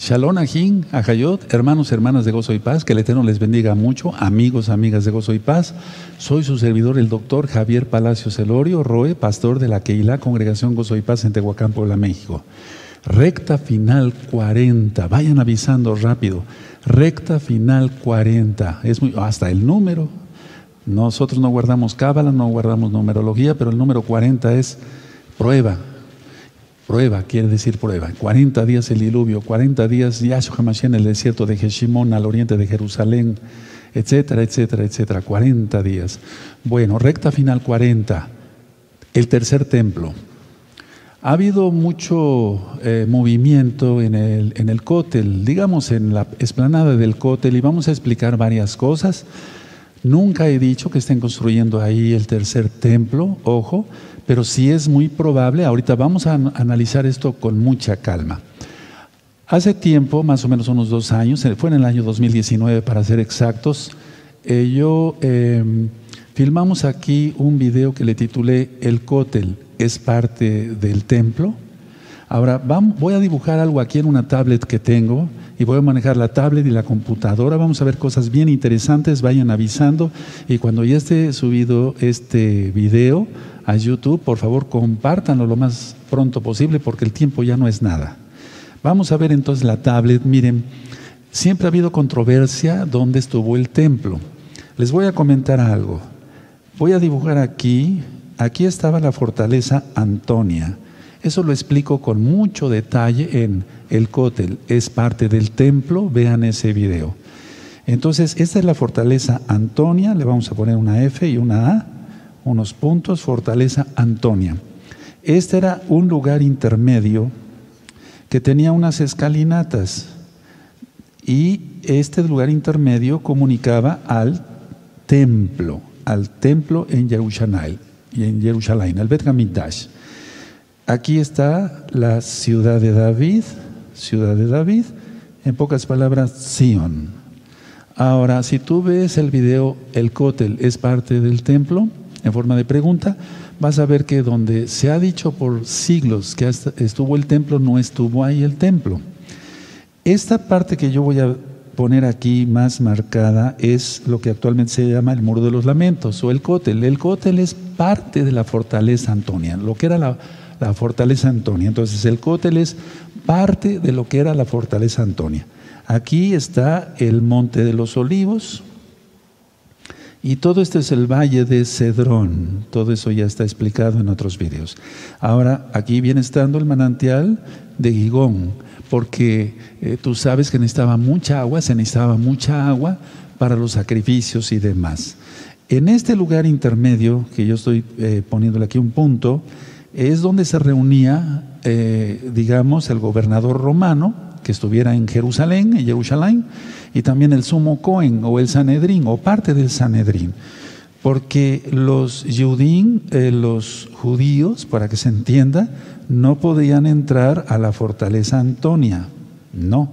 Shalom Ajin, Ajayot, hermanos, hermanas de Gozo y Paz, que el Eterno les bendiga mucho, amigos, amigas de Gozo y Paz. Soy su servidor, el doctor Javier Palacios Elorio, Roe, pastor de la Keilah, Congregación Gozo y Paz en Tehuacán, Puebla, México. Recta final 40, vayan avisando rápido, recta final 40, es muy, hasta el número. Nosotros no guardamos cábala, no guardamos numerología, pero el número 40 es prueba. Prueba, quiere decir prueba. 40 días el diluvio, 40 días Yahshua HaMashiach en el desierto de Jeshimón al oriente de Jerusalén, etcétera, etcétera, etcétera. 40 días. Bueno, recta final 40. El tercer templo. Ha habido mucho movimiento en el Cótel, digamos en la explanada del Cótel, y vamos a explicar varias cosas. Nunca he dicho que estén construyendo ahí el tercer templo, ojo, pero sí es muy probable. Ahorita vamos a analizar esto con mucha calma. Hace tiempo, más o menos unos 2 años, fue en el año 2019 para ser exactos, filmamos aquí un video que le titulé El Cótel es parte del templo. Ahora voy a dibujar algo aquí en una tablet que tengo y voy a manejar la tablet y la computadora. Vamos a ver cosas bien interesantes, vayan avisando, y cuando ya esté subido este video a YouTube, por favor compártanlo lo más pronto posible porque el tiempo ya no es nada. Vamos a ver entonces la tablet. Miren, siempre ha habido controversia dónde estuvo el templo. Les voy a comentar algo. Voy a dibujar aquí estaba la fortaleza Antonia. Eso lo explico con mucho detalle en el Cótel, es parte del templo, vean ese video. Entonces, esta es la fortaleza Antonia, le vamos a poner una F y una A, unos puntos, fortaleza Antonia. Este era un lugar intermedio que tenía unas escalinatas, y este lugar intermedio comunicaba al templo en Jerusalén, el Bet Hamikdash. Aquí está la ciudad de David, en pocas palabras, Sion. Ahora, si tú ves el video, el Cótel es parte del templo, en forma de pregunta, vas a ver que donde se ha dicho por siglos que estuvo el templo, no estuvo ahí el templo. Esta parte que yo voy a poner aquí más marcada es lo que actualmente se llama el Muro de los Lamentos o el Cótel. El Cótel es parte de la fortaleza Antonia, lo que era la fortaleza Antonia. Entonces el Cótel es parte de lo que era la fortaleza Antonia. Aquí está el Monte de los Olivos y todo esto es el Valle de Cedrón. Todo eso ya está explicado en otros videos. Ahora aquí viene estando el manantial de Gigón, porque tú sabes que se necesitaba mucha agua para los sacrificios y demás. En este lugar intermedio, que yo estoy poniéndole aquí un punto, es donde se reunía, digamos, el gobernador romano, que estuviera en Jerusalén, y también el sumo Cohen, o el Sanedrín, o parte del Sanedrín. Porque los judíos, para que se entienda, no podían entrar a la fortaleza Antonia, no,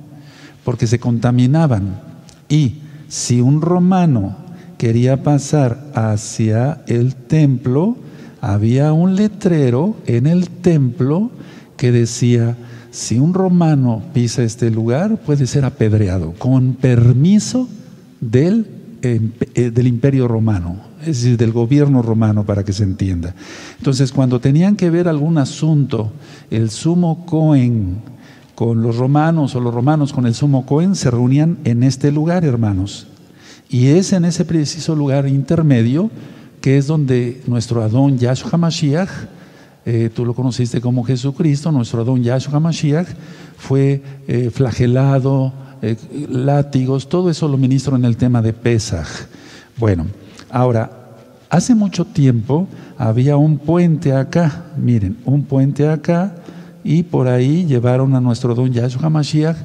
porque se contaminaban. Y si un romano quería pasar hacia el templo, había un letrero en el templo que decía: si un romano pisa este lugar, puede ser apedreado, con permiso del Imperio Romano, es decir, del gobierno romano, para que se entienda. Entonces, cuando tenían que ver algún asunto, el sumo Cohen con los romanos o los romanos con el sumo Cohen, se reunían en este lugar, hermanos. Y es en ese preciso lugar intermedio que es donde nuestro Adón Yahshua HaMashiach, tú lo conociste como Jesucristo, nuestro Adón Yahshua HaMashiach fue flagelado, látigos, todo eso lo ministro en el tema de Pesaj. Bueno, ahora, hace mucho tiempo había un puente acá, miren, un puente acá, y por ahí llevaron a nuestro don Yahshua HaMashiach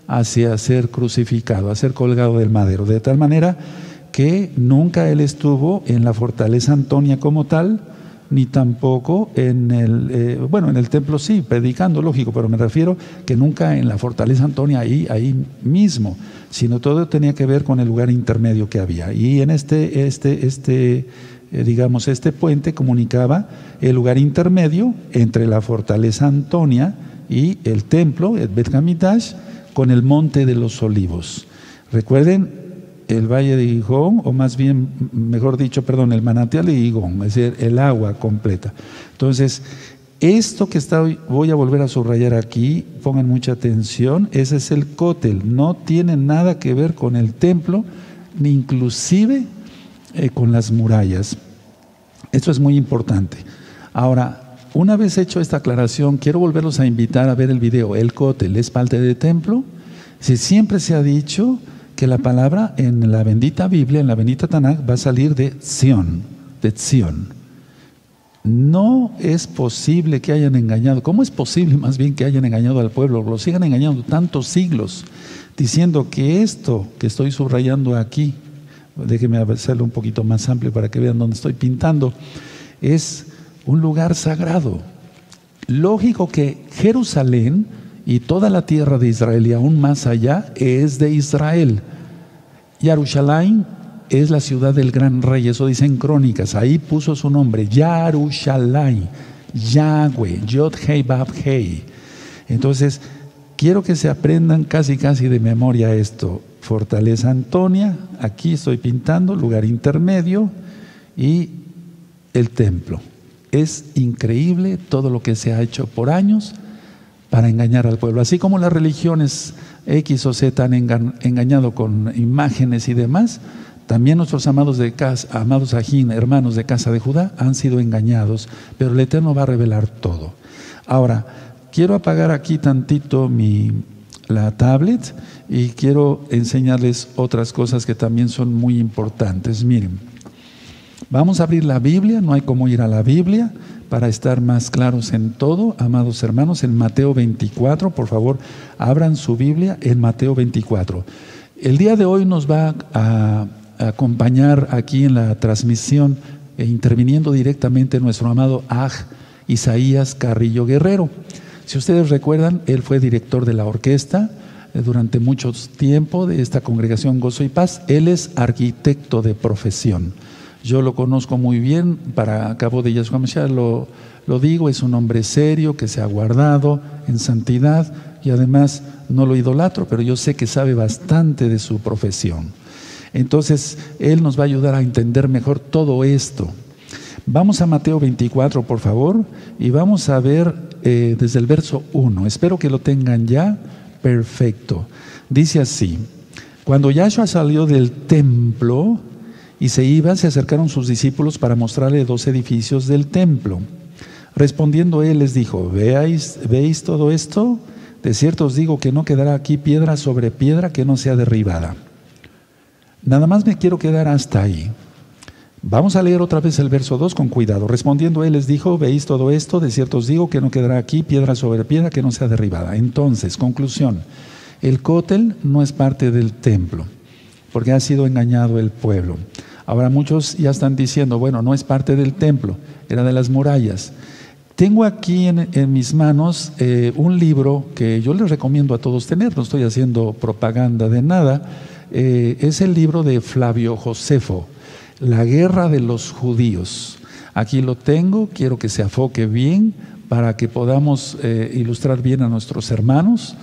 hacia ser crucificado, a ser colgado del madero, de tal manera que nunca él estuvo en la fortaleza Antonia como tal, ni tampoco en el templo sí, predicando, lógico, pero me refiero que nunca en la fortaleza Antonia ahí mismo, sino todo tenía que ver con el lugar intermedio que había. Y en este puente comunicaba el lugar intermedio entre la fortaleza Antonia y el templo, el Bet Hamikdash, con el monte de los olivos. Recuerden, el valle de Gihón, o más bien, mejor dicho, perdón, el manantial de Gihón, es decir, el agua completa. Entonces, esto que voy a volver a subrayar aquí, pongan mucha atención, ese es el cótel, no tiene nada que ver con el templo, ni inclusive con las murallas. Esto es muy importante. Ahora, una vez hecho esta aclaración, quiero volverlos a invitar a ver el video. El cótel es parte de templo. Si siempre se ha dicho que la palabra en la bendita Biblia, en la bendita Tanaj, va a salir de Sion, de Sion. No es posible que hayan engañado. ¿Cómo es posible más bien que hayan engañado al pueblo? Lo sigan engañando tantos siglos, diciendo que esto que estoy subrayando aquí, déjenme hacerlo un poquito más amplio para que vean dónde estoy pintando, es un lugar sagrado. Lógico que Jerusalén y toda la tierra de Israel y aún más allá es de Israel. Yarushalayim es la ciudad del gran rey, eso dicen crónicas, ahí puso su nombre, Yarushalayim, Yahweh, Yod Hei Bab Hei. Entonces, quiero que se aprendan casi de memoria esto. Fortaleza Antonia, aquí estoy pintando, lugar intermedio, y el templo. Es increíble todo lo que se ha hecho por años para engañar al pueblo. Así como las religiones X o Z han engañado con imágenes y demás, también nuestros amados ajín, hermanos de casa de Judá, han sido engañados, pero el Eterno va a revelar todo. Ahora, quiero apagar aquí tantito la tablet y quiero enseñarles otras cosas que también son muy importantes. Miren, vamos a abrir la Biblia, no hay como ir a la Biblia para estar más claros en todo, amados hermanos, en Mateo 24, por favor, abran su Biblia en Mateo 24. El día de hoy nos va a acompañar aquí en la transmisión, interviniendo directamente nuestro amado Aj Isaías Carrillo Guerrero. Si ustedes recuerdan, él fue director de la orquesta durante mucho tiempo de esta congregación Gozo y Paz. Él es arquitecto de profesión. Yo lo conozco muy bien, para cabo de Yahshua Mashiach lo digo, es un hombre serio que se ha guardado en santidad y además no lo idolatro, pero yo sé que sabe bastante de su profesión. Entonces, él nos va a ayudar a entender mejor todo esto. Vamos a Mateo 24, por favor, y vamos a ver desde el verso 1. Espero que lo tengan ya perfecto. Dice así: cuando Yahshua salió del templo y se iba, se acercaron sus discípulos para mostrarle 2 edificios del templo. Respondiendo él les dijo: ¿Veis todo esto? De cierto os digo que no quedará aquí piedra sobre piedra que no sea derribada. Nada más me quiero quedar hasta ahí. Vamos a leer otra vez el verso 2 con cuidado. Respondiendo él les dijo: ¿Veis todo esto? De cierto os digo que no quedará aquí piedra sobre piedra que no sea derribada. Entonces, conclusión, el cótel no es parte del templo, porque ha sido engañado el pueblo. Ahora muchos ya están diciendo, bueno, no es parte del templo, era de las murallas. Tengo aquí en mis manos un libro que yo les recomiendo a todos tener, no estoy haciendo propaganda de nada. Es el libro de Flavio Josefo, La guerra de los judíos. Aquí lo tengo, quiero que se enfoque bien para que podamos ilustrar bien a nuestros hermanos.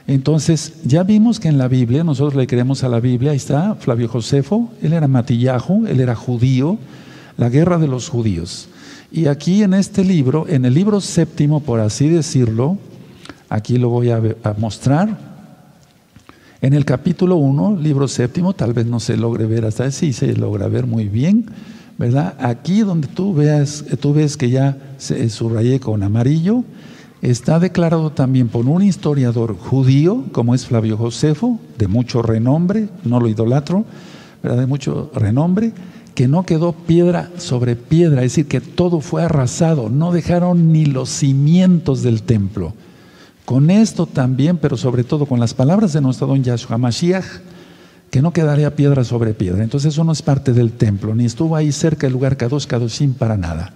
Entonces, ya vimos que en la Biblia, nosotros le creemos a la Biblia, ahí está Flavio Josefo, él era Matillahu, él era judío, la guerra de los judíos. Y aquí en este libro, en el libro 7, por así decirlo, aquí lo voy a mostrar. En el capítulo 1, libro 7, tal vez no se logre ver hasta ahí, sí se logra ver muy bien, ¿verdad? Aquí donde tú ves que ya se subrayé con amarillo, está declarado también por un historiador judío, como es Flavio Josefo, de mucho renombre, no lo idolatro, ¿verdad? De mucho renombre, que no quedó piedra sobre piedra, es decir, que todo fue arrasado, no dejaron ni los cimientos del templo. Con esto también, pero sobre todo con las palabras de nuestro don Yahshua Mashiach, que no quedaría piedra sobre piedra. Entonces eso no es parte del templo, ni estuvo ahí cerca del lugar Kadosh Kadoshim para nada.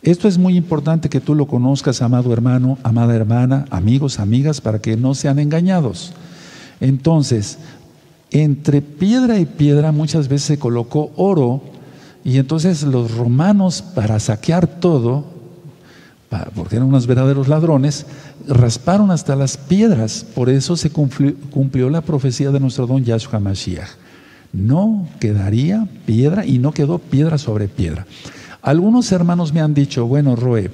Esto es muy importante que tú lo conozcas, amado hermano, amada hermana, amigos, amigas, para que no sean engañados. Entonces, entre piedra y piedra muchas veces se colocó oro, y entonces los romanos, para saquear todo, porque eran unos verdaderos ladrones, rasparon hasta las piedras. Por eso se cumplió la profecía de nuestro don Yahshua Mashiach. No quedaría piedra, y no quedó piedra sobre piedra. Algunos hermanos me han dicho, bueno, Roe,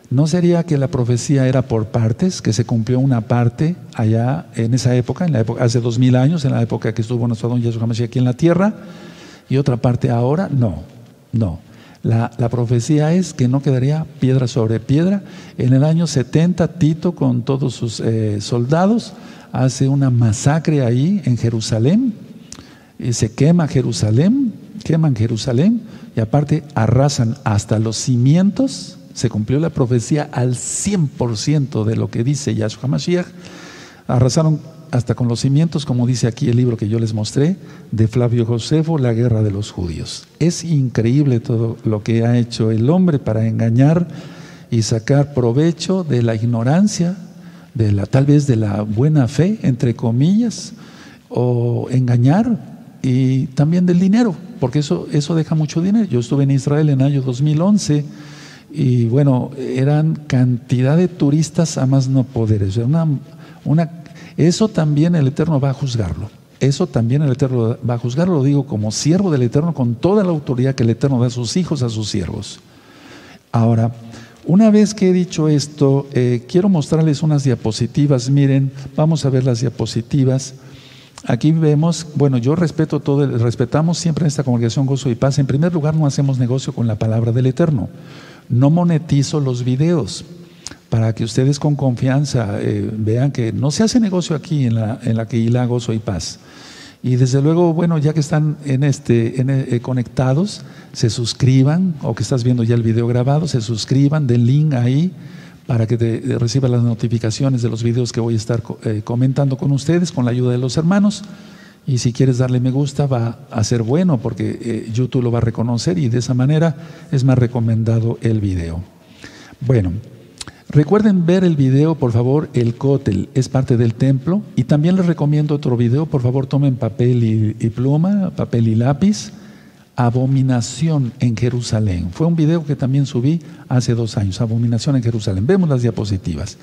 ¿no sería que la profecía era por partes, que se cumplió una parte allá en esa época, hace 2000 años, en la época que estuvo nuestro don Yahshua Mashiach aquí en la tierra, y otra parte ahora? No, no. La profecía es que no quedaría piedra sobre piedra. En el año 70, Tito, con todos sus soldados, hace una masacre ahí en Jerusalén, y se queman Jerusalén, y aparte arrasan hasta los cimientos. Se cumplió la profecía al 100% de lo que dice Yahshua Mashiach. Arrasaron hasta con los cimientos, como dice aquí el libro que yo les mostré, de Flavio Josefo, La guerra de los judíos. Es increíble todo lo que ha hecho el hombre para engañar y sacar provecho de la ignorancia, tal vez de la buena fe, entre comillas, o engañar, y también del dinero, porque eso deja mucho dinero. Yo estuve en Israel en el año 2011, y bueno, eran cantidad de turistas a más no poder. Eso también el Eterno va a juzgarlo. Eso también el Eterno va a juzgarlo. Lo digo como siervo del Eterno, con toda la autoridad que el Eterno da a sus hijos, a sus siervos. Ahora, una vez que he dicho esto, quiero mostrarles unas diapositivas. Miren, vamos a ver las diapositivas. Aquí vemos, bueno, yo respetamos siempre en esta congregación Gozo y Paz. En primer lugar, no hacemos negocio con la palabra del Eterno. No monetizo los videos, para que ustedes con confianza vean que no se hace negocio aquí en la Kehilá Gozo y Paz. Y desde luego, bueno, ya que están conectados, se suscriban, o que estás viendo ya el video grabado, se suscriban, den link ahí para que reciban las notificaciones de los videos que voy a estar comentando con ustedes, con la ayuda de los hermanos. Y si quieres darle me gusta, va a ser bueno, porque YouTube lo va a reconocer, y de esa manera es más recomendado el video. Bueno, recuerden ver el video, por favor. El cótel es parte del templo. Y también les recomiendo otro video. Por favor, tomen papel y pluma, papel y lápiz. Abominación en Jerusalén. Fue un video que también subí hace 2 años. Abominación en Jerusalén. Vemos las diapositivas.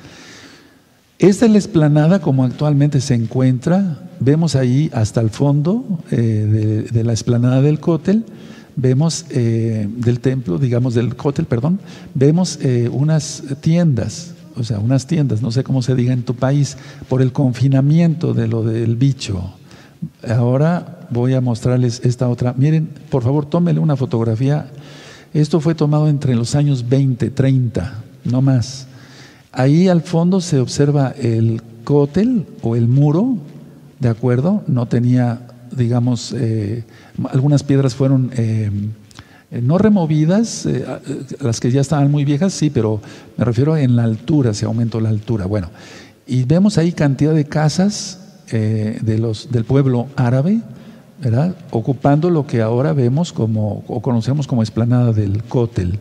Esta es la explanada como actualmente se encuentra. Vemos ahí hasta el fondo de la explanada del cótel. Vemos del templo, digamos del cótel, perdón. Vemos unas tiendas, no sé cómo se diga en tu país, por el confinamiento de lo del bicho. Ahora voy a mostrarles esta otra. Miren, por favor, tómenle una fotografía. Esto fue tomado entre los años 20, 30, no más. Ahí al fondo se observa el cótel o el muro, ¿de acuerdo? No tenía, digamos, algunas piedras fueron no removidas, las que ya estaban muy viejas, sí, pero me refiero en la altura, se aumentó la altura. Bueno, y vemos ahí cantidad de casas del pueblo árabe, ¿verdad? Ocupando lo que ahora vemos o conocemos como explanada del cótel.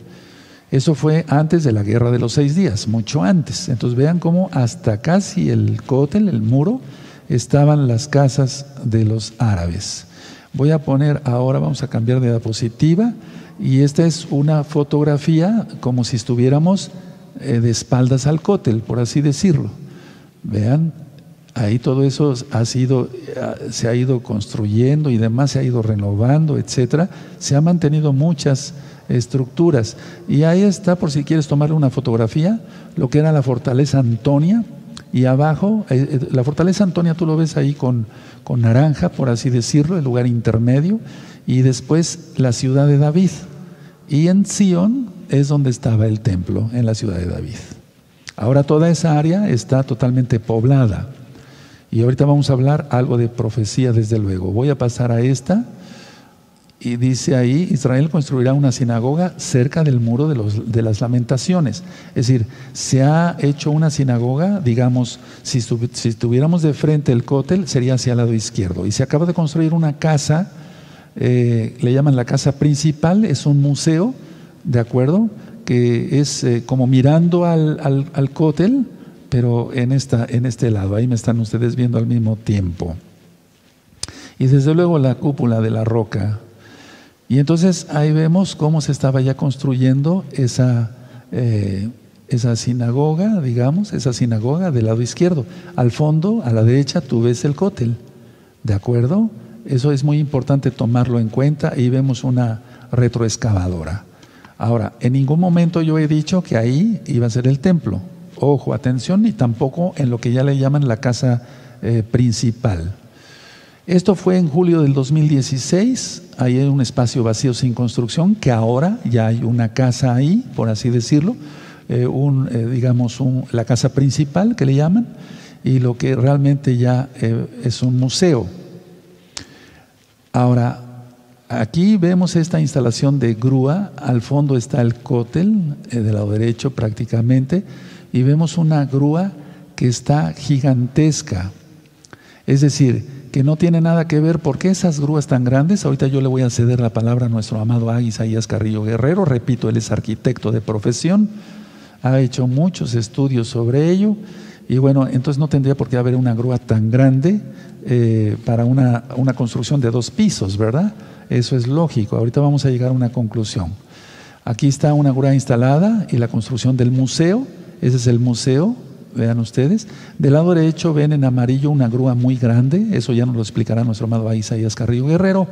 Eso fue antes de la guerra de los 6 días, mucho antes. Entonces vean cómo hasta casi el cótel, el muro, estaban las casas de los árabes. Voy a poner ahora, vamos a cambiar de diapositiva, y esta es una fotografía como si estuviéramos de espaldas al cótel, por así decirlo. Vean, ahí todo eso se ha ido construyendo y demás, se ha ido renovando, etcétera. Se han mantenido muchas estructuras, y ahí está, por si quieres tomarle una fotografía, lo que era la fortaleza Antonia. Y abajo, la fortaleza Antonia tú lo ves ahí con naranja, por así decirlo, el lugar intermedio, y después la ciudad de David. Y en Sion es donde estaba el templo, en la ciudad de David. Ahora toda esa área está totalmente poblada. Y ahorita vamos a hablar algo de profecía, desde luego. Voy a pasar a esta. Y dice ahí, Israel construirá una sinagoga cerca del muro de las lamentaciones. Es decir, se ha hecho una sinagoga, digamos, si estuviéramos de frente el cótel, sería hacia el lado izquierdo. Y se acaba de construir una casa, le llaman la casa principal, es un museo, ¿de acuerdo? Que es como mirando al cótel, pero en este lado. Ahí me están ustedes viendo al mismo tiempo. Y desde luego la cúpula de la roca. Y entonces ahí vemos cómo se estaba ya construyendo esa sinagoga, digamos, esa sinagoga del lado izquierdo. Al fondo, a la derecha, tú ves el cótel. ¿De acuerdo? Eso es muy importante tomarlo en cuenta. Y vemos una retroexcavadora. Ahora, en ningún momento yo he dicho que ahí iba a ser el templo. Ojo, atención, ni tampoco en lo que ya le llaman la casa principal. Esto fue en julio del 2016. Ahí hay un espacio vacío sin construcción, que ahora ya hay una casa ahí, por así decirlo. La casa principal que le llaman, y lo que realmente ya es un museo. Ahora, aquí vemos esta instalación de grúa. Al fondo está el cótel, del lado derecho prácticamente, y vemos una grúa que está gigantesca. Es decir, que no tiene nada que ver. ¿Por qué esas grúas tan grandes? Ahorita yo le voy a ceder la palabra a nuestro amado Isaías Carrillo Guerrero. Repito, él es arquitecto de profesión, ha hecho muchos estudios sobre ello, y bueno, entonces no tendría por qué haber una grúa tan grande para una construcción de 2 pisos, ¿verdad? Eso es lógico. Ahorita vamos a llegar a una conclusión. Aquí está una grúa instalada y la construcción del museo. Ese es el museo. Vean ustedes, del lado derecho ven en amarillo una grúa muy grande. Eso ya nos lo explicará nuestro amado Isaías Carrillo Guerrero.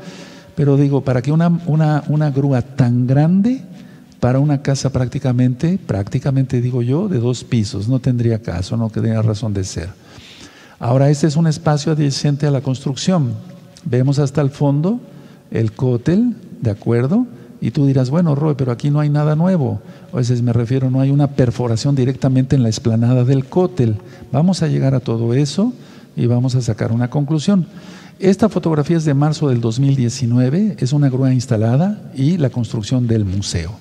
Pero digo, para que una grúa tan grande para una casa prácticamente digo yo, de 2 pisos, no tendría caso, no tendría razón de ser. Ahora, este es un espacio adyacente a la construcción. Vemos hasta el fondo el cótel, ¿de acuerdo? Y tú dirás, bueno, Roy, pero aquí no hay nada nuevo. A veces me refiero, no hay una perforación directamente en la explanada del cótel. Vamos a llegar a todo eso y vamos a sacar una conclusión. Esta fotografía es de marzo del 2019, es una grúa instalada y la construcción del museo.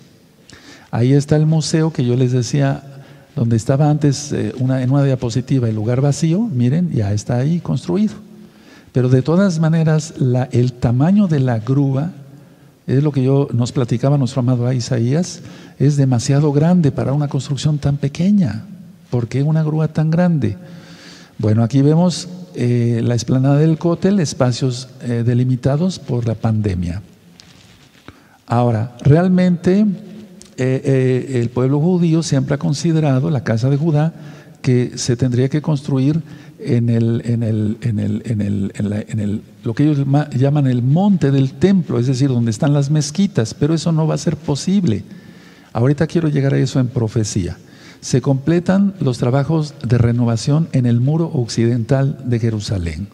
Ahí está el museo que yo les decía, donde estaba antes en una diapositiva el lugar vacío. Miren, ya está ahí construido. Pero de todas maneras, el tamaño de la grúa, es lo que nos platicaba nuestro amado Isaías, es demasiado grande para una construcción tan pequeña. ¿Por qué una grúa tan grande? Bueno, aquí vemos la explanada del cótel, espacios delimitados por la pandemia. Ahora, realmente el pueblo judío siempre ha considerado la casa de Judá que se tendría que construir lo que ellos llaman el monte del templo, es decir, donde están las mezquitas, pero eso no va a ser posible. Ahorita quiero llegar a eso en profecía. Se completan los trabajos de renovación en el muro occidental de Jerusalén.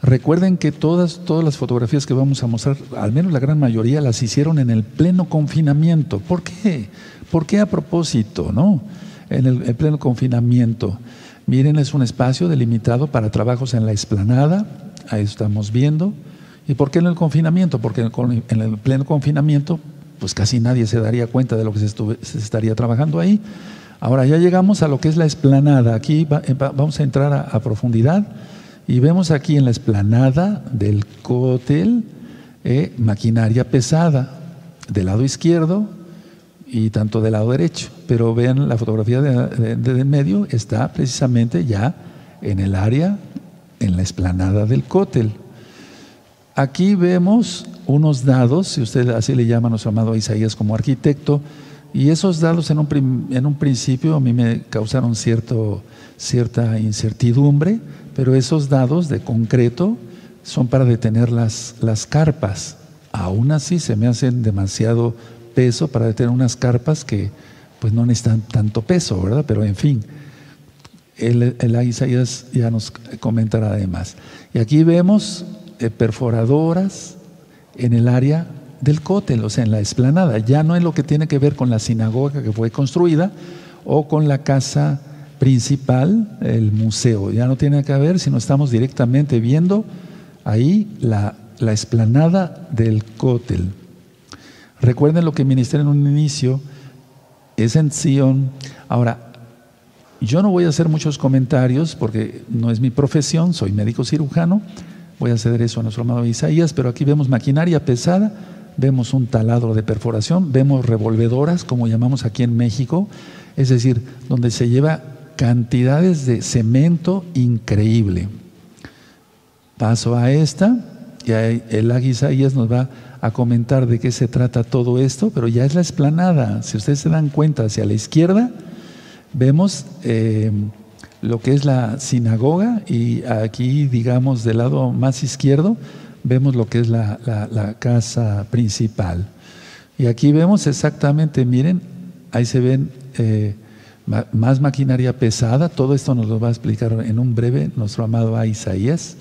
Recuerden que todas las fotografías que vamos a mostrar, al menos la gran mayoría, las hicieron en el pleno confinamiento. ¿Por qué? ¿Por qué a propósito, no? En el pleno confinamiento. Miren, es un espacio delimitado para trabajos en la explanada, ahí estamos viendo. ¿Y por qué en el confinamiento? Porque en el pleno confinamiento, pues casi nadie se daría cuenta de lo que se estaría trabajando ahí. Ahora ya llegamos a lo que es la explanada. Aquí vamos a entrar a profundidad y vemos aquí en la explanada del cótel maquinaria pesada del lado izquierdo y tanto del lado derecho. Pero vean la fotografía de medio, está precisamente ya en el área, en la explanada del cótel. Aquí vemos unos dados, si usted así le llama a nuestro amado Isaías como arquitecto, y esos dados en un principio a mí me causaron cierta incertidumbre, pero esos dados de concreto son para detener las carpas. Aún así se me hacen demasiado peso para detener unas carpas que pues no necesitan tanto peso, ¿verdad? Pero en fin, el Isaías ya nos comentará además. Y aquí vemos perforadoras en el área del cótel, o sea, en la explanada. Ya no es lo que tiene que ver con la sinagoga que fue construida o con la casa principal, el museo. Ya no tiene que ver, sino estamos directamente viendo ahí la explanada del cótel. Recuerden lo que ministré en un inicio, es en Sion. Ahora, yo no voy a hacer muchos comentarios porque no es mi profesión, soy médico cirujano, voy a ceder eso a nuestro amado Isaías, pero aquí vemos maquinaria pesada, vemos un taladro de perforación, vemos revolvedoras, como llamamos aquí en México, es decir, donde se lleva cantidades de cemento increíble. Paso a esta, y el Isaías nos va a comentar de qué se trata todo esto, pero ya es la explanada. Si ustedes se dan cuenta, hacia la izquierda vemos lo que es la sinagoga y aquí, digamos, del lado más izquierdo, vemos lo que es la casa principal. Y aquí vemos exactamente, miren, ahí se ven más maquinaria pesada. Todo esto nos lo va a explicar en un breve nuestro amado Isaías.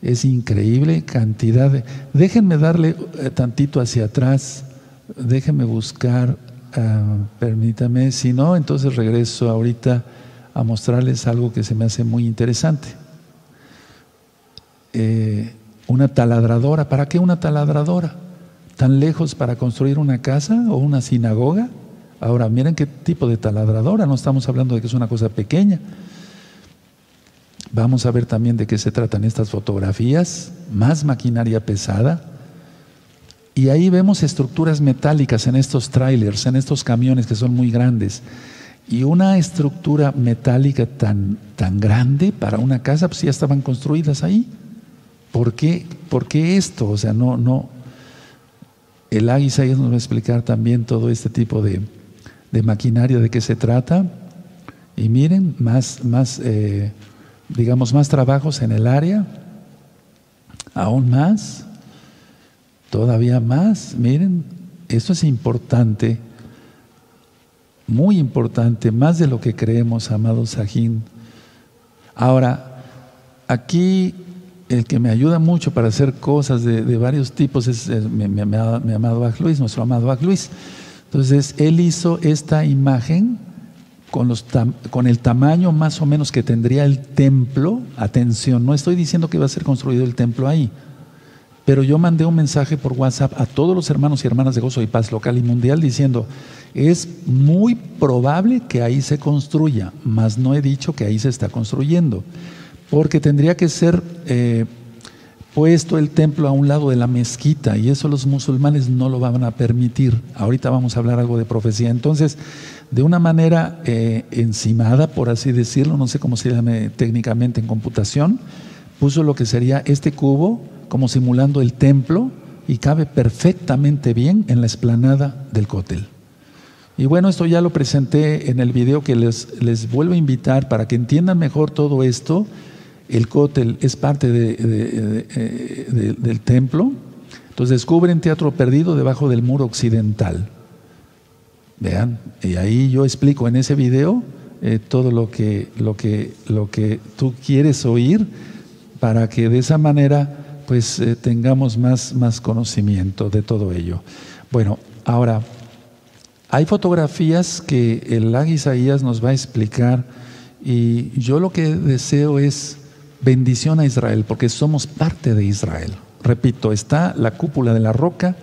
Es increíble cantidad de... Déjenme darle tantito hacia atrás, déjenme buscar, permítame, si no, entonces regreso ahorita a mostrarles algo que se me hace muy interesante. Una taladradora. ¿Para qué una taladradora? ¿Tan lejos para construir una casa o una sinagoga? Ahora, miren qué tipo de taladradora, no estamos hablando de que es una cosa pequeña. Vamos a ver también de qué se tratan estas fotografías, más maquinaria pesada. Y ahí vemos estructuras metálicas en estos trailers, en estos camiones que son muy grandes. Y una estructura metálica tan grande para una casa, pues ya estaban construidas ahí. ¿Por qué esto? O sea, no. El Isaías nos va a explicar también todo este tipo de maquinaria, de qué se trata. Y miren, digamos, más trabajos en el área, aún más, todavía más. Miren, esto es importante, muy importante, más de lo que creemos, amado Sajín. Ahora, aquí el que me ayuda mucho para hacer cosas de varios tipos es mi amado Bach Luis, nuestro amado Bach Luis. Entonces, él hizo esta imagen con el tamaño más o menos que tendría el templo. Atención, no estoy diciendo que va a ser construido el templo ahí, pero yo mandé un mensaje por WhatsApp a todos los hermanos y hermanas de Gozo y Paz local y mundial diciendo, es muy probable que ahí se construya, mas no he dicho que ahí se está construyendo, porque tendría que ser puesto el templo a un lado de la mezquita, y eso los musulmanes no lo van a permitir. Ahorita vamos a hablar algo de profecía. Entonces, de una manera encimada, por así decirlo, no sé cómo se llame técnicamente en computación, puso lo que sería este cubo como simulando el templo, y cabe perfectamente bien en la explanada del cótel. Y bueno, esto ya lo presenté en el video que les vuelvo a invitar para que entiendan mejor todo esto. El cótel es parte del templo. Entonces descubren Teatro Perdido debajo del muro occidental. Vean, y ahí yo explico en ese video todo lo que tú quieres oír, para que de esa manera pues tengamos más conocimiento de todo ello. Bueno, ahora, hay fotografías que el Isaías nos va a explicar, y yo lo que deseo es bendición a Israel, porque somos parte de Israel. Repito, está la cúpula de la roca,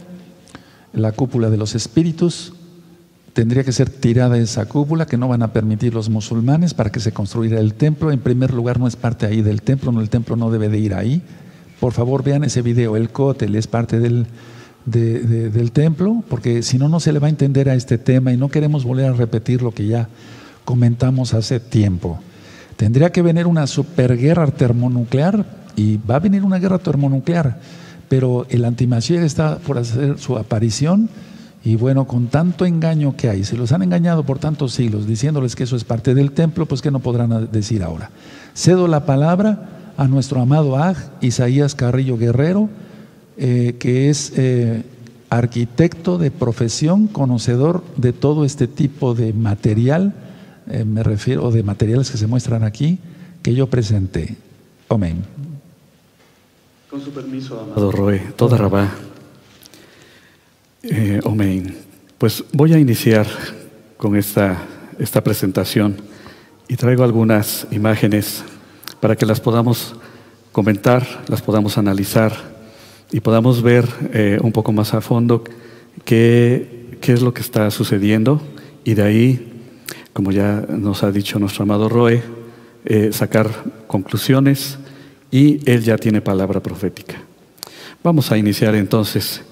la cúpula de los espíritus. Tendría que ser tirada esa cúpula, que no van a permitir los musulmanes, para que se construya el templo. En primer lugar, no es parte ahí del templo, el templo no debe de ir ahí. Por favor, vean ese video. El cótel es parte del templo, porque si no, no se le va a entender a este tema, y no queremos volver a repetir lo que ya comentamos hace tiempo. Tendría que venir una superguerra termonuclear, y va a venir una guerra termonuclear, pero el antimashiach está por hacer su aparición. Y bueno, con tanto engaño que hay, se los han engañado por tantos siglos, diciéndoles que eso es parte del templo, pues que no podrán decir ahora. Cedo la palabra a nuestro amado Isaías Carrillo Guerrero, que es arquitecto de profesión, conocedor de todo este tipo de material, me refiero de materiales que se muestran aquí, que yo presenté. Amén. Con su permiso, amado Roe, toda Rabá. Amén. Pues voy a iniciar con esta presentación, y traigo algunas imágenes para que las podamos comentar, las podamos analizar y podamos ver un poco más a fondo qué es lo que está sucediendo, y de ahí, como ya nos ha dicho nuestro amado Roe, sacar conclusiones, y él ya tiene palabra profética. Vamos a iniciar entonces.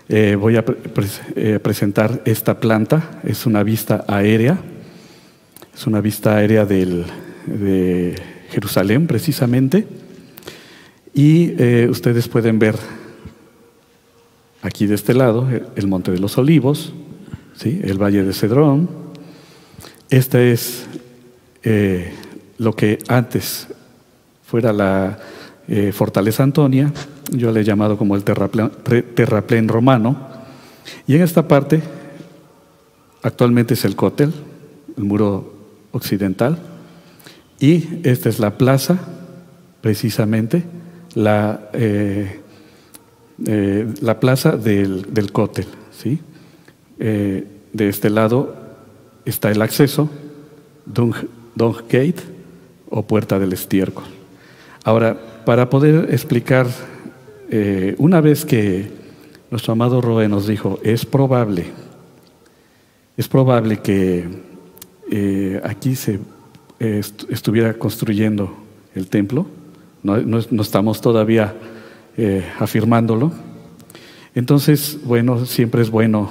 Voy a presentar esta planta. Es una vista aérea, de Jerusalén precisamente, y ustedes pueden ver aquí de este lado el Monte de los Olivos, ¿sí? El Valle de Cedrón. Esta es lo que antes fuera la Fortaleza Antonia, yo le he llamado como el terraplén romano, y en esta parte actualmente es el cótel, el muro occidental, y esta es la plaza, precisamente, la plaza del cótel, ¿sí? De este lado está el acceso, Dung Gate o Puerta del Estiércol. Ahora, para poder explicar, una vez que nuestro amado Roe nos dijo, es probable que aquí se estuviera construyendo el templo, no estamos todavía afirmándolo. Entonces, bueno, siempre es bueno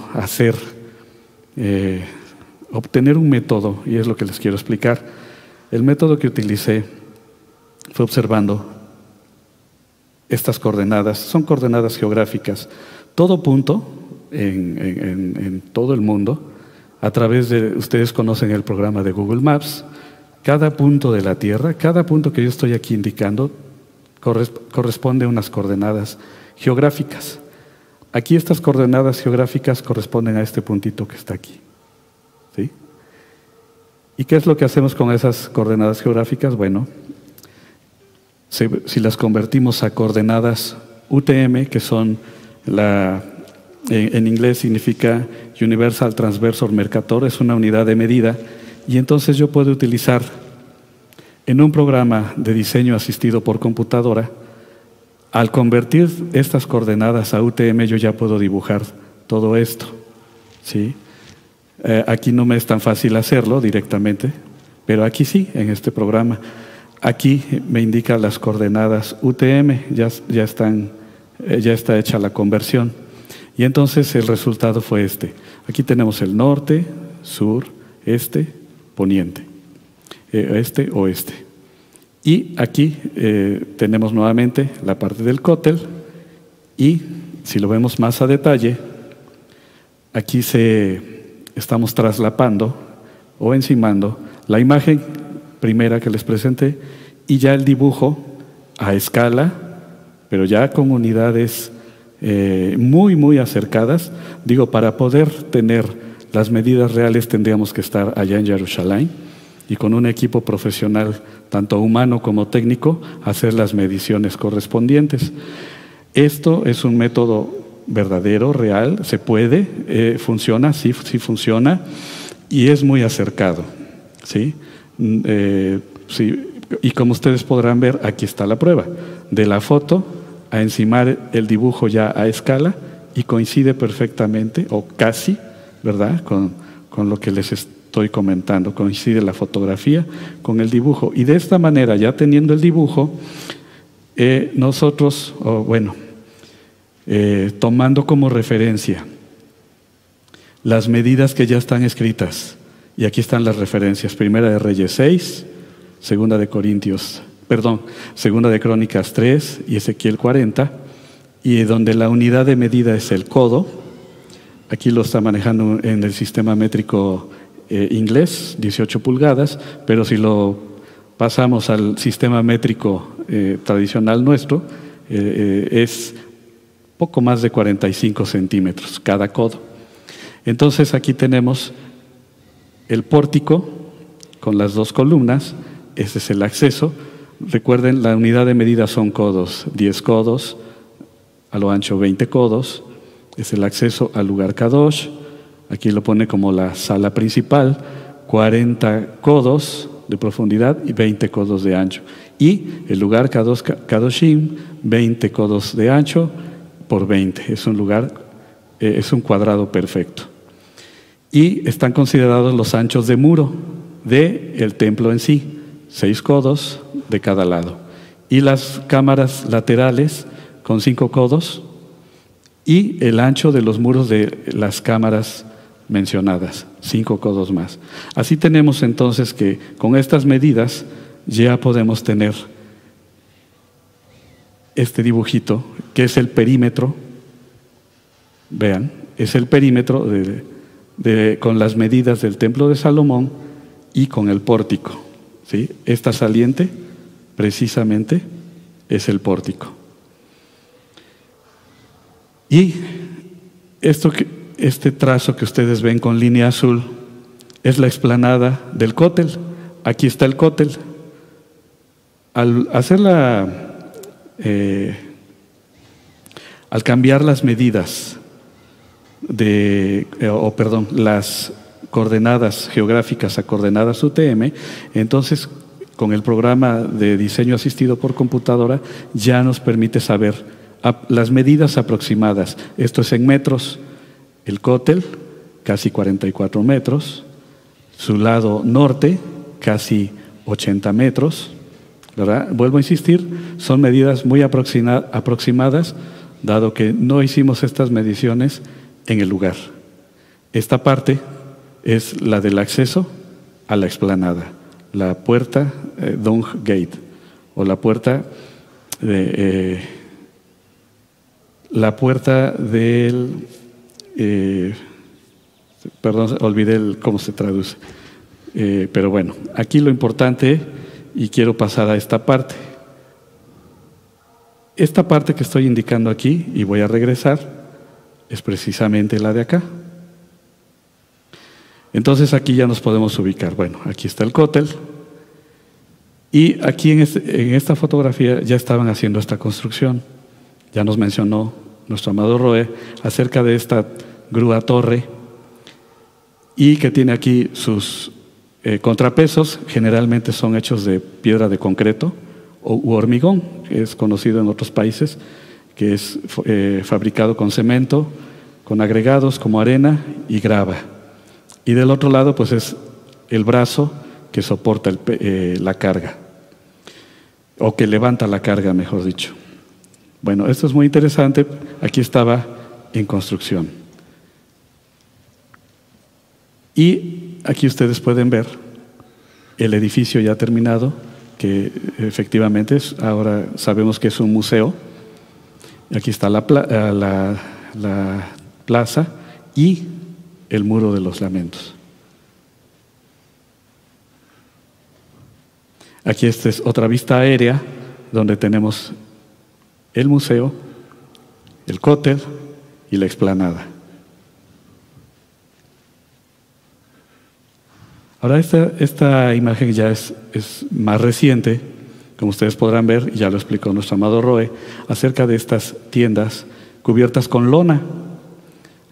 obtener un método, y es lo que les quiero explicar. El método que utilicé fue observando estas coordenadas, son coordenadas geográficas. Todo punto en todo el mundo, a través de, ustedes conocen el programa de Google Maps, cada punto de la Tierra, cada punto que yo estoy aquí indicando, corresponde a unas coordenadas geográficas. Aquí estas coordenadas geográficas corresponden a este puntito que está aquí, ¿sí? ¿Y qué es lo que hacemos con esas coordenadas geográficas? Bueno, si las convertimos a coordenadas UTM, que son en inglés significa Universal Transversal Mercator, es una unidad de medida, y entonces yo puedo utilizar en un programa de diseño asistido por computadora, al convertir estas coordenadas a UTM, yo ya puedo dibujar todo esto, ¿sí? Aquí no me es tan fácil hacerlo directamente, pero aquí sí, en este programa. Aquí me indica las coordenadas UTM, ya está hecha la conversión. Y entonces el resultado fue este. Aquí tenemos el norte, sur, este, poniente, este, oeste. Y aquí tenemos nuevamente la parte del cótel, y si lo vemos más a detalle, aquí estamos traslapando o encimando la imagen primera que les presenté y ya el dibujo a escala, pero ya con unidades muy acercadas. Digo, para poder tener las medidas reales tendríamos que estar allá en Jerusalén y con un equipo profesional, tanto humano como técnico, hacer las mediciones correspondientes. Esto es un método verdadero, real, se puede, funciona, sí funciona, y es muy acercado, ¿sí? Sí. Y como ustedes podrán ver, aquí está la prueba, de la foto a encimar el dibujo ya a escala, y coincide perfectamente, o casi, ¿verdad?, con lo que les estoy comentando, coincide la fotografía con el dibujo. Y de esta manera, ya teniendo el dibujo, nosotros, tomando como referencia las medidas que ya están escritas, y aquí están las referencias: Primera de Reyes 6, Segunda de Crónicas 3 y Ezequiel 40, y donde la unidad de medida es el codo. Aquí lo está manejando en el sistema métrico inglés, 18 pulgadas, pero si lo pasamos al sistema métrico tradicional nuestro, es poco más de 45 centímetros cada codo. Entonces aquí tenemos el pórtico con las dos columnas, ese es el acceso. Recuerden, la unidad de medida son codos, 10 codos, a lo ancho 20 codos, es el acceso al lugar Kadosh. Aquí lo pone como la sala principal, 40 codos de profundidad y 20 codos de ancho. Y el lugar Kadoshim, 20 codos de ancho por 20. Es un lugar, es un cuadrado perfecto. Y están considerados los anchos de muro del templo en sí, 6 codos de cada lado. Y las cámaras laterales con 5 codos, y el ancho de los muros de las cámaras mencionadas, 5 codos más. Así tenemos entonces que con estas medidas ya podemos tener este dibujito, que es el perímetro. Vean, es el perímetro con las medidas del templo de Salomón y con el pórtico. ¿sí? Esta saliente, precisamente, es el pórtico. Y este trazo que ustedes ven con línea azul es la explanada del cótel. Aquí está el cótel. Al cambiar las medidas las coordenadas geográficas a coordenadas UTM, entonces con el programa de diseño asistido por computadora ya nos permite saber las medidas aproximadas. Esto es en metros. El cótel, casi 44 metros. Su lado norte, casi 80 metros. ¿Verdad? Vuelvo a insistir, son medidas muy aproximadas, dado que no hicimos estas mediciones en el lugar. Esta parte es la del acceso a la explanada, la puerta Dung Gate, o la puerta del... perdón, olvidé cómo se traduce. Pero bueno, aquí lo importante, y quiero pasar a esta parte. Esta parte que estoy indicando aquí, y voy a regresar, es precisamente la de acá. Entonces aquí ya nos podemos ubicar. Bueno, aquí está el cótel. Y aquí en esta fotografía ya estaban haciendo esta construcción. Ya nos mencionó nuestro amado Roe acerca de esta grúa torre, y que tiene aquí sus contrapesos. Generalmente son hechos de piedra de concreto u hormigón, que es conocido en otros países, que es fabricado con cemento, con agregados como arena y grava. Y del otro lado pues es el brazo que soporta la carga, o que levanta la carga, mejor dicho. Bueno, esto es muy interesante. Aquí estaba en construcción. Y aquí ustedes pueden ver el edificio ya terminado, que efectivamente ahora sabemos que es un museo. Aquí está la plaza y el Muro de los Lamentos. Aquí esta es otra vista aérea donde tenemos el museo, el cótel y la explanada. Ahora esta imagen ya es más reciente, como ustedes podrán ver, y ya lo explicó nuestro amado Roe, acerca de estas tiendas cubiertas con lona,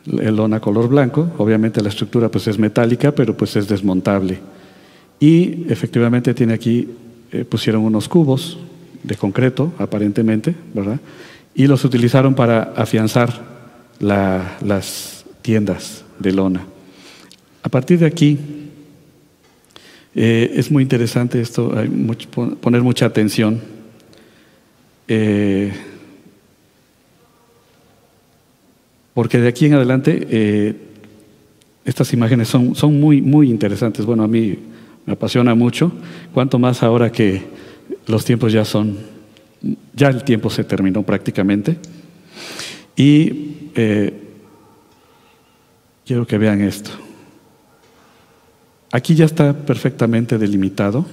lona color blanco. Obviamente la estructura pues es metálica, pero pues es desmontable. Y efectivamente tiene aquí, pusieron unos cubos de concreto, aparentemente, ¿verdad? Y los utilizaron para afianzar las tiendas de lona. A partir de aquí, es muy interesante esto, hay poner mucha atención. Porque de aquí en adelante estas imágenes son muy, muy interesantes. Bueno, a mí me apasiona mucho, cuanto más ahora que los tiempos ya el tiempo se terminó prácticamente. Y quiero que vean esto. Aquí ya está perfectamente delimitado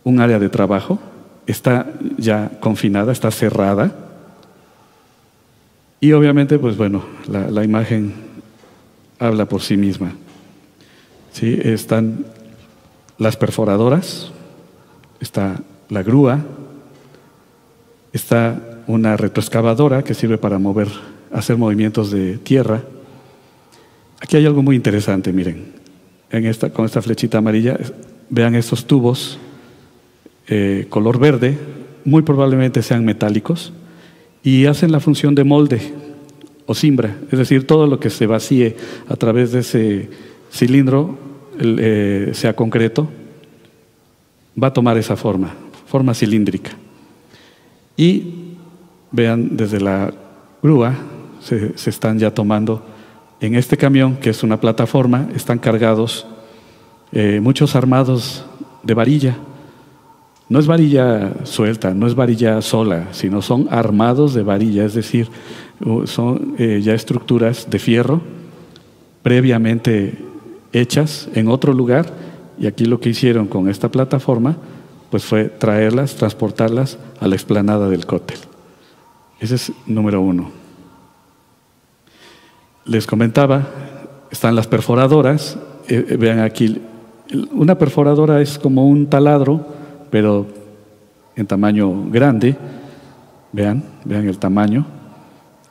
un área de trabajo, está ya confinada, está cerrada. Y obviamente, pues bueno, la imagen habla por sí misma. ¿Sí? Están las perforadoras, está la grúa, está una retroexcavadora que sirve para hacer movimientos de tierra. Aquí hay algo muy interesante, miren. Con esta flechita amarilla, vean estos tubos color verde, muy probablemente sean metálicos, y hacen la función de molde o cimbra, es decir, todo lo que se vacíe a través de ese cilindro, sea concreto, va a tomar esa forma cilíndrica. Y vean, desde la grúa se están ya tomando. En este camión, que es una plataforma, están cargados muchos armados de varilla. No es varilla suelta, no es varilla sola, sino son armados de varilla, es decir, son ya estructuras de fierro previamente hechas en otro lugar Y aquí lo que hicieron con esta plataforma pues fue traerlas, transportarlas a la explanada del cóctel. Ese es número 1. Les comentaba, están las perforadoras. Vean aquí, una perforadora es como un taladro, pero en tamaño grande. Vean el tamaño.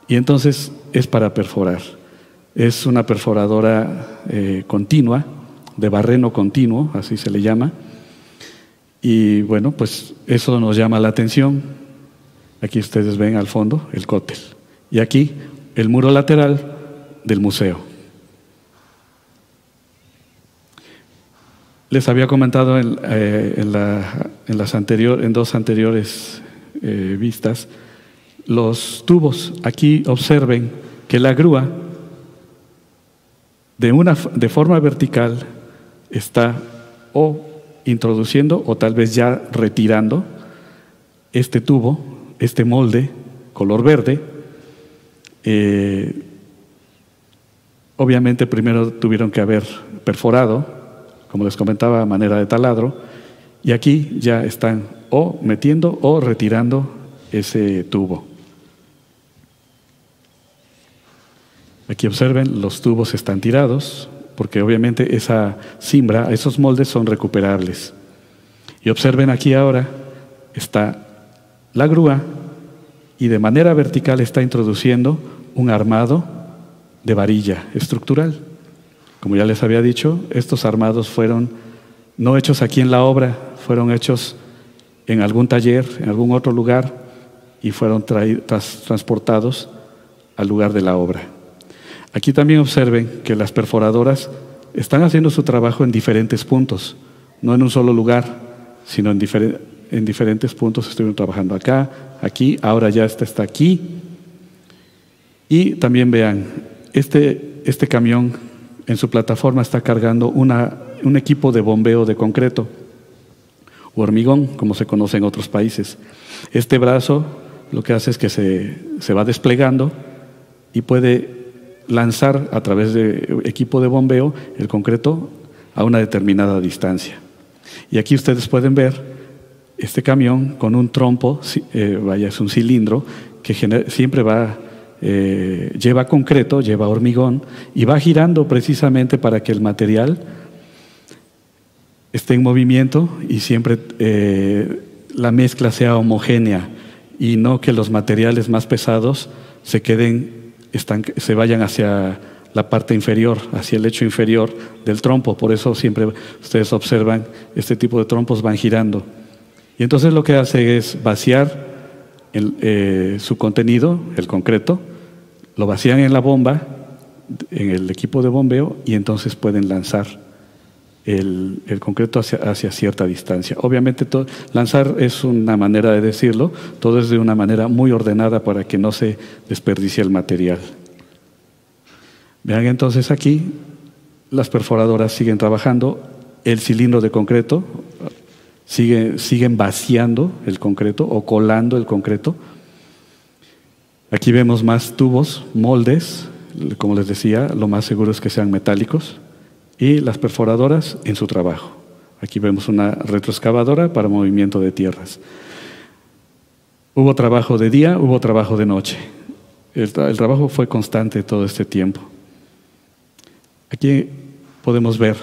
Y entonces es para perforar. Es una perforadora continua, de barreno continuo, así se le llama. Y bueno, pues eso nos llama la atención. Aquí ustedes ven al fondo el cóctel. Y aquí el muro lateral del museo. Les había comentado en dos anteriores vistas los tubos. Aquí observen que la grúa de forma vertical está o introduciendo o tal vez ya retirando este tubo, este molde color verde. Obviamente primero tuvieron que haber perforado, como les comentaba, a manera de taladro, y aquí ya están o metiendo o retirando ese tubo. Aquí observen, los tubos están tirados, porque obviamente esa cimbra, esos moldes son recuperables. Y observen aquí ahora, está la grúa y de manera vertical está introduciendo un armado de varilla estructural. Como ya les había dicho, estos armados fueron no hechos aquí en la obra, fueron hechos en algún taller, en algún otro lugar, y fueron transportados al lugar de la obra. Aquí también observen que las perforadoras están haciendo su trabajo en diferentes puntos, no en un solo lugar, sino en diferentes puntos. Estuvieron trabajando acá, aquí, ahora ya está aquí. Y también vean, este camión en su plataforma está cargando un equipo de bombeo de concreto o hormigón, como se conoce en otros países. Este brazo lo que hace es que se va desplegando y puede lanzar a través de equipo de bombeo el concreto a una determinada distancia. Y aquí ustedes pueden ver este camión con un trompo, es un cilindro que siempre lleva concreto, lleva hormigón y va girando precisamente para que el material esté en movimiento y siempre la mezcla sea homogénea y no que los materiales más pesados se vayan hacia la parte inferior, hacia el lecho inferior del trompo. Por eso siempre ustedes observan este tipo de trompos van girando. Y entonces lo que hace es vaciar su contenido, el concreto, lo vacían en la bomba, en el equipo de bombeo, y entonces pueden lanzar el concreto hacia cierta distancia. Obviamente lanzar es una manera de decirlo, todo es de una manera muy ordenada para que no se desperdicie el material. Vean entonces aquí, las perforadoras siguen trabajando, el cilindro de concreto, siguen vaciando el concreto o colando el concreto. Aquí vemos más tubos, moldes, como les decía, lo más seguro es que sean metálicos, y las perforadoras en su trabajo. Aquí vemos una retroexcavadora para movimiento de tierras. Hubo trabajo de día, hubo trabajo de noche. El trabajo fue constante todo este tiempo. Aquí podemos ver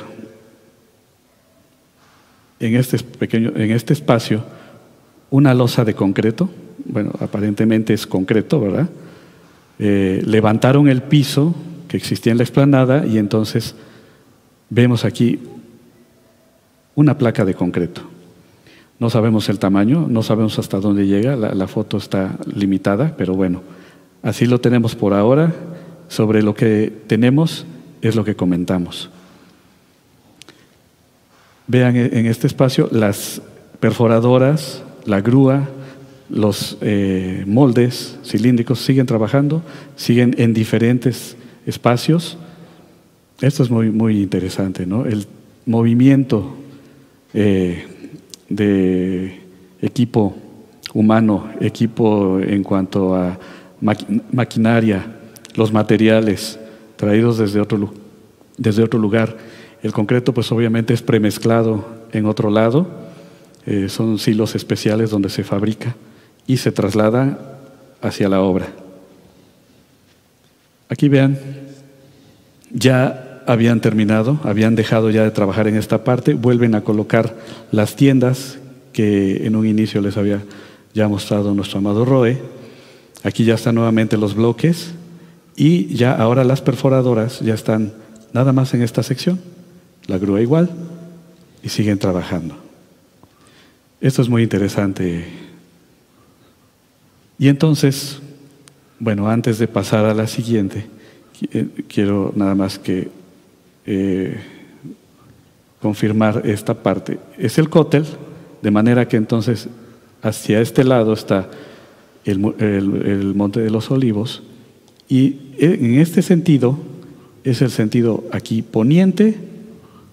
en este espacio una losa de concreto. Bueno, aparentemente es concreto, ¿verdad? Levantaron el piso que existía en la explanada y entonces vemos aquí una placa de concreto. No sabemos el tamaño, no sabemos hasta dónde llega, la foto está limitada, pero bueno, así lo tenemos por ahora. Sobre lo que tenemos es lo que comentamos. Vean en este espacio las perforadoras, la grúa, los moldes cilíndricos siguen trabajando, siguen en diferentes espacios. Esto es muy, muy interesante, ¿no? El movimiento de equipo humano, equipo en cuanto a maquinaria, los materiales traídos desde otro lugar, El concreto pues obviamente es premezclado en otro lado, son silos especiales donde se fabrica y se traslada hacia la obra. Aquí vean, ya habían terminado, habían dejado ya de trabajar en esta parte, vuelven a colocar las tiendas que en un inicio les había ya mostrado nuestro amado Roe. Aquí ya están nuevamente los bloques y ya ahora las perforadoras ya están nada más en esta sección, la grúa igual y siguen trabajando. Esto es muy interesante. Y entonces, bueno, antes de pasar a la siguiente, quiero nada más que confirmar esta parte. Es el cótel, de manera que entonces hacia este lado está el Monte de los Olivos y en este sentido es el sentido aquí poniente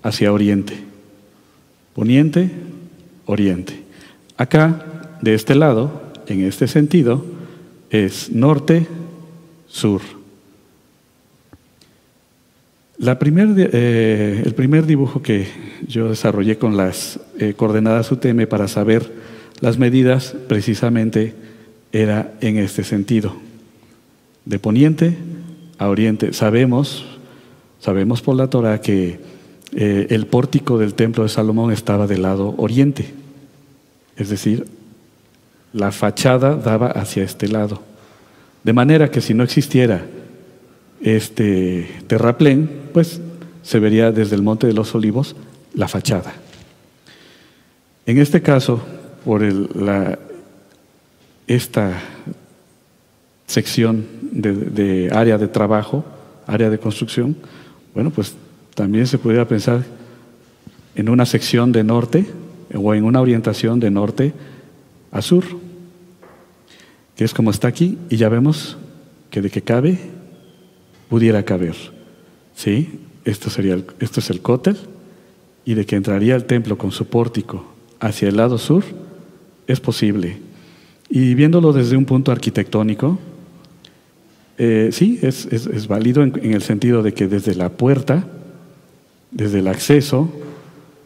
hacia oriente. Poniente, oriente. Acá, de este lado, en este sentido, es norte, sur. El primer dibujo que yo desarrollé con las coordenadas UTM para saber las medidas, precisamente era en este sentido, de poniente a oriente. Sabemos por la Torah que el pórtico del templo de Salomón estaba del lado oriente, es decir, la fachada daba hacia este lado, de manera que si no existiera este terraplén, pues se vería desde el Monte de los Olivos la fachada. En este caso, por esta sección de área de trabajo, área de construcción, bueno, pues también se pudiera pensar en una sección de norte o en una orientación de norte a sur, que es como está aquí, y ya vemos que de que cabe, pudiera caber. ¿Sí? Esto es el cótel, y de que entraría el templo con su pórtico hacia el lado sur, es posible. Y viéndolo desde un punto arquitectónico, sí, es válido en el sentido de que desde la puerta, desde el acceso,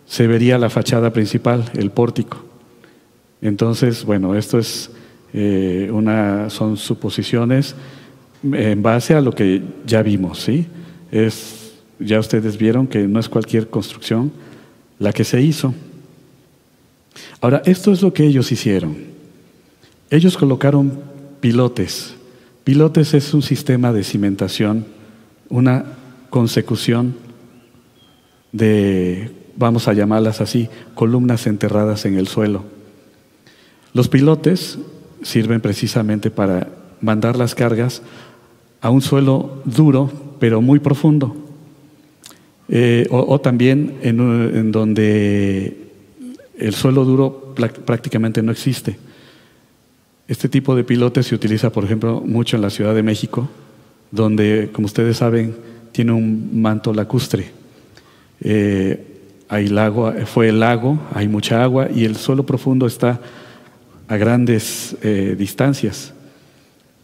se vería la fachada principal, el pórtico. Entonces, bueno, esto es son suposiciones en base a lo que ya vimos, ¿sí? Ya ustedes vieron que no es cualquier construcción la que se hizo. Ahora, esto es lo que ellos hicieron. Ellos colocaron pilotes. Pilotes es un sistema de cimentación, una consecución de, vamos a llamarlas así, columnas enterradas en el suelo. Los pilotes sirven precisamente para mandar las cargas a un suelo duro, pero muy profundo. O también en donde el suelo duro prácticamente no existe. Este tipo de pilotes se utiliza, por ejemplo, mucho en la Ciudad de México, donde, como ustedes saben, tiene un manto lacustre. Hay fue el lago, hay mucha agua y el suelo profundo está a grandes distancias,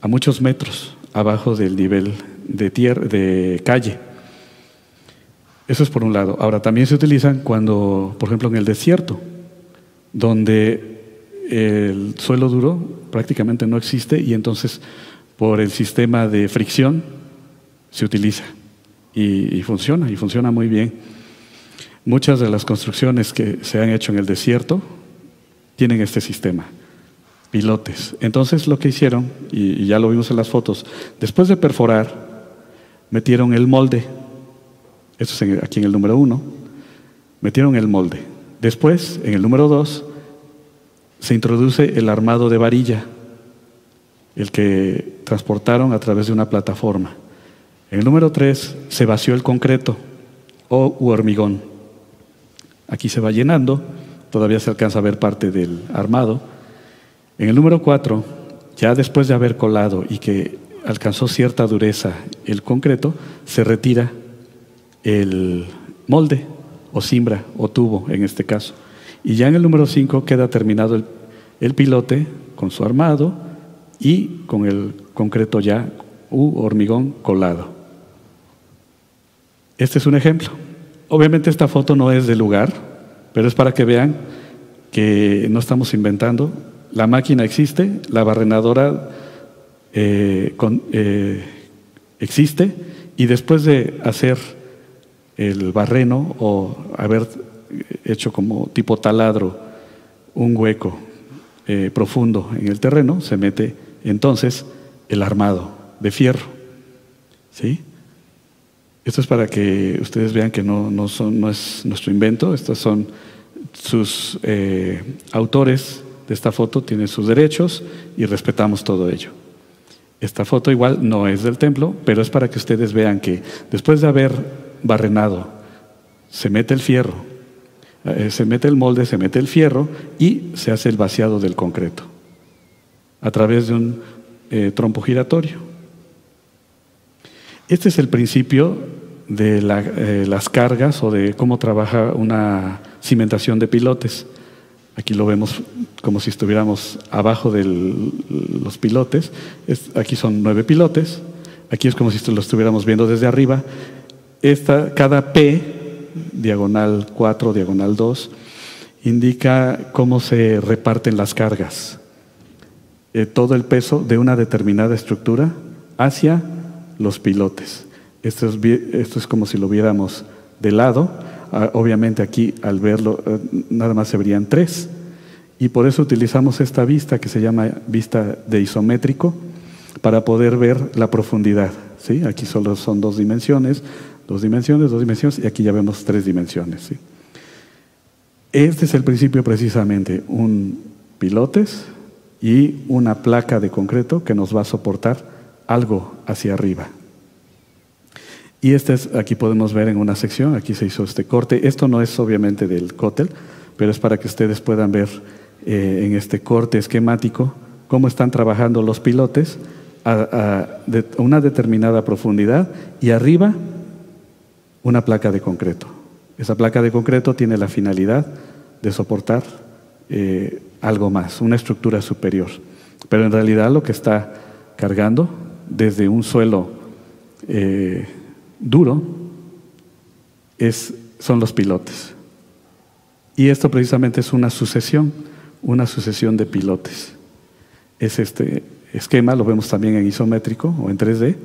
a muchos metros abajo del nivel de calle. Eso es por un lado. Ahora, también se utilizan cuando, por ejemplo, en el desierto, donde el suelo duro prácticamente no existe y entonces por el sistema de fricción se utiliza y funciona muy bien. Muchas de las construcciones que se han hecho en el desierto tienen este sistema, pilotes. Entonces lo que hicieron, y ya lo vimos en las fotos, después de perforar, metieron el molde. Esto es aquí en el número 1, metieron el molde. Después, en el número 2, se introduce el armado de varilla, el que transportaron a través de una plataforma. En el número 3 se vació el concreto u hormigón. Aquí se va llenando, todavía se alcanza a ver parte del armado. En el número 4, ya después de haber colado y que alcanzó cierta dureza el concreto, se retira el molde o cimbra o tubo en este caso. Y ya en el número 5 queda terminado el pilote con su armado y con el concreto ya u hormigón colado. Este es un ejemplo. obviamente esta foto no es del lugar, pero es para que vean que no estamos inventando. La máquina existe, la barrenadora existe, y después de hacer el barreno o haber hecho como tipo taladro un hueco profundo en el terreno, se mete entonces el armado de fierro, ¿sí? Esto es para que ustedes vean que no es nuestro invento. Estos son sus autores de esta foto, tienen sus derechos y respetamos todo ello. Esta foto igual no es del templo, pero es para que ustedes vean que después de haber barrenado, se mete el fierro, se mete el molde, se mete el fierro y se hace el vaciado del concreto a través de un trompo giratorio. Este es el principio de las cargas o de cómo trabaja una cimentación de pilotes. Aquí lo vemos como si estuviéramos abajo de los pilotes. Aquí son 9 pilotes. Aquí es como si lo estuviéramos viendo desde arriba. Cada P, diagonal 4, diagonal 2, indica cómo se reparten las cargas. Todo el peso de una determinada estructura hacia los pilotes. Esto es como si lo viéramos de lado. Obviamente aquí al verlo nada más se verían 3, y por eso utilizamos esta vista que se llama vista de isométrico para poder ver la profundidad, ¿sí? Aquí solo son 2 dimensiones, 2 dimensiones, 2 dimensiones, y aquí ya vemos 3 dimensiones, ¿sí? Este es el principio precisamente, un pilotes y una placa de concreto que nos va a soportar algo hacia arriba. Y aquí podemos ver en una sección, aquí se hizo este corte. Esto no es obviamente del cótel, pero es para que ustedes puedan ver en este corte esquemático cómo están trabajando los pilotes a una determinada profundidad, y arriba una placa de concreto. Esa placa de concreto tiene la finalidad de soportar algo más, una estructura superior. Pero en realidad lo que está cargando desde un suelo duro son los pilotes. Y esto precisamente es una sucesión de pilotes. Es este esquema, lo vemos también en isométrico o en 3D.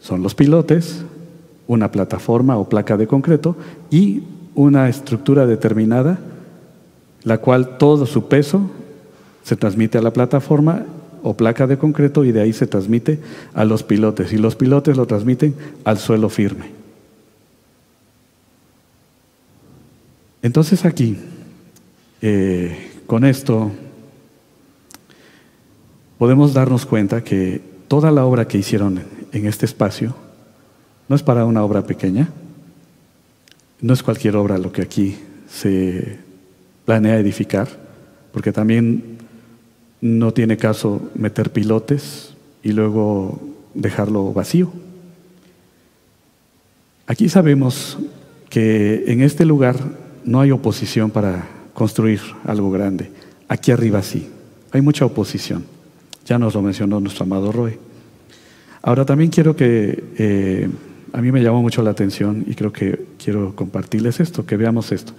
Son los pilotes, una plataforma o placa de concreto y una estructura determinada, la cual todo su peso se transmite a la plataforma o placa de concreto, y de ahí se transmite a los pilotes, y los pilotes lo transmiten al suelo firme. Entonces aquí, con esto, podemos darnos cuenta que toda la obra que hicieron en este espacio no es para una obra pequeña, no es cualquier obra lo que aquí se planea edificar, porque también no tiene caso meter pilotes y luego dejarlo vacío. Aquí sabemos que en este lugar no hay oposición para construir algo grande. Aquí arriba sí, hay mucha oposición. Ya nos lo mencionó nuestro amado Roy. Ahora también quiero que, a mí me llamó mucho la atención y quiero compartirles esto, que veamos esto.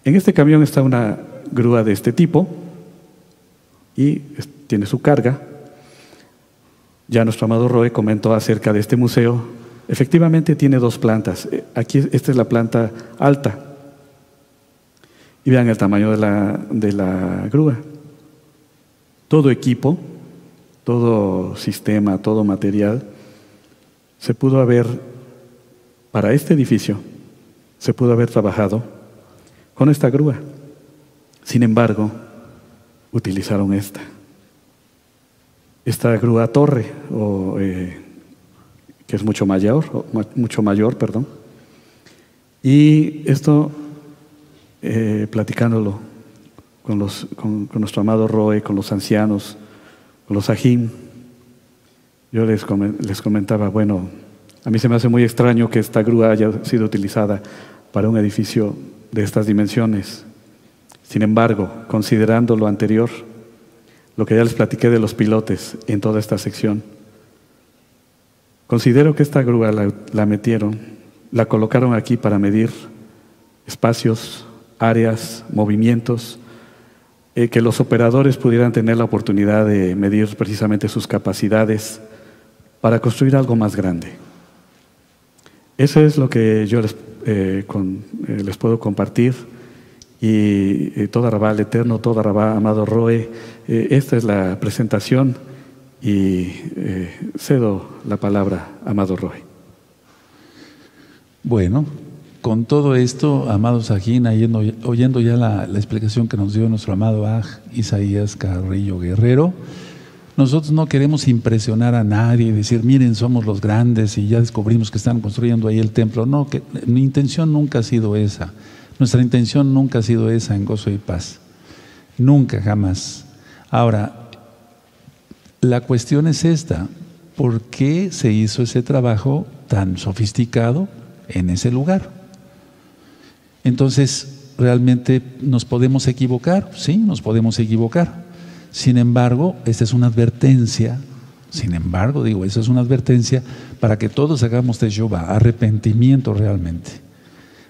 En este camión está una grúa de este tipo y tiene su carga. Ya nuestro amado Roy comentó acerca de este museo. Efectivamente tiene 2 plantas. Aquí esta es la planta alta. Y vean el tamaño de la grúa. Todo equipo, todo sistema, todo material, para este edificio, se pudo haber trabajado con esta grúa. Sin embargo, utilizaron esta grúa torre, que es mucho mayor, perdón. Y esto, platicándolo con nuestro amado Roy, con los ancianos, con los Ajim, yo les comentaba, bueno, a mí se me hace muy extraño que esta grúa haya sido utilizada para un edificio de estas dimensiones. Sin embargo, considerando lo anterior, lo que ya les platiqué de los pilotes en toda esta sección, considero que esta grúa la metieron, la colocaron aquí para medir espacios, áreas, movimientos, que los operadores pudieran tener la oportunidad de medir precisamente sus capacidades para construir algo más grande. Eso es lo que yo les puedo compartir. Y toda Rabá al Eterno, toda Rabá Amado Roe, esta es la presentación y cedo la palabra a Amado Roe. Bueno, con todo esto, amado Sajín, oyendo ya la explicación que nos dio nuestro amado Aj Isaías Carrillo Guerrero, nosotros no queremos impresionar a nadie y decir, miren, somos los grandes y ya descubrimos que están construyendo ahí el templo. No, que mi intención nunca ha sido esa. Nuestra intención nunca ha sido esa en Gozo y Paz. Nunca, jamás. Ahora, la cuestión es esta: ¿por qué se hizo ese trabajo tan sofisticado en ese lugar? Entonces, ¿realmente nos podemos equivocar? Sí, nos podemos equivocar. Sin embargo, esta es una advertencia. Esa es una advertencia para que todos hagamos teshuvá, arrepentimiento realmente.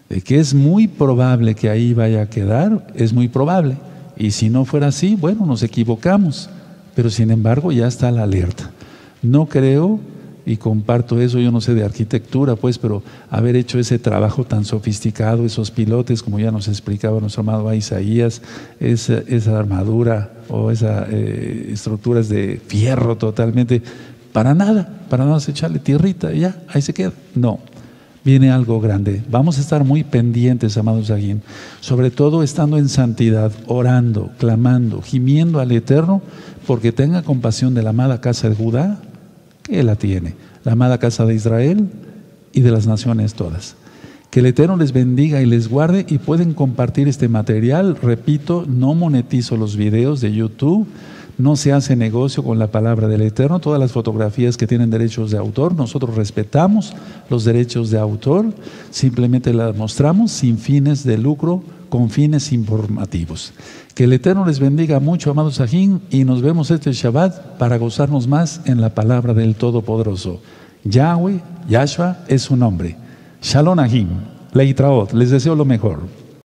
De que es muy probable que ahí vaya a quedar, es muy probable. Y si no fuera así, bueno, nos equivocamos. Pero sin embargo ya está la alerta. No creo, y comparto eso, yo no sé de arquitectura, pues, pero haber hecho ese trabajo tan sofisticado, esos pilotes, como ya nos explicaba nuestro amado Isaías, esa armadura o esas estructuras de fierro totalmente, para nada echarle tierrita y ya, ahí se queda. No. Viene algo grande. Vamos a estar muy pendientes, amados Sajín, sobre todo estando en santidad, orando, clamando, gimiendo al Eterno, porque tenga compasión de la amada casa de Judá, que Él la tiene, la amada casa de Israel y de las naciones todas. Que el Eterno les bendiga y les guarde, y pueden compartir este material. Repito, no monetizo los videos de YouTube. No se hace negocio con la palabra del Eterno. Todas las fotografías que tienen derechos de autor, nosotros respetamos los derechos de autor, simplemente las mostramos sin fines de lucro, con fines informativos. Que el Eterno les bendiga mucho, amados Sajín, y nos vemos este Shabbat para gozarnos más en la palabra del Todopoderoso. Yahweh, Yahshua es su nombre. Shalom Ahim, Leitraot, les deseo lo mejor.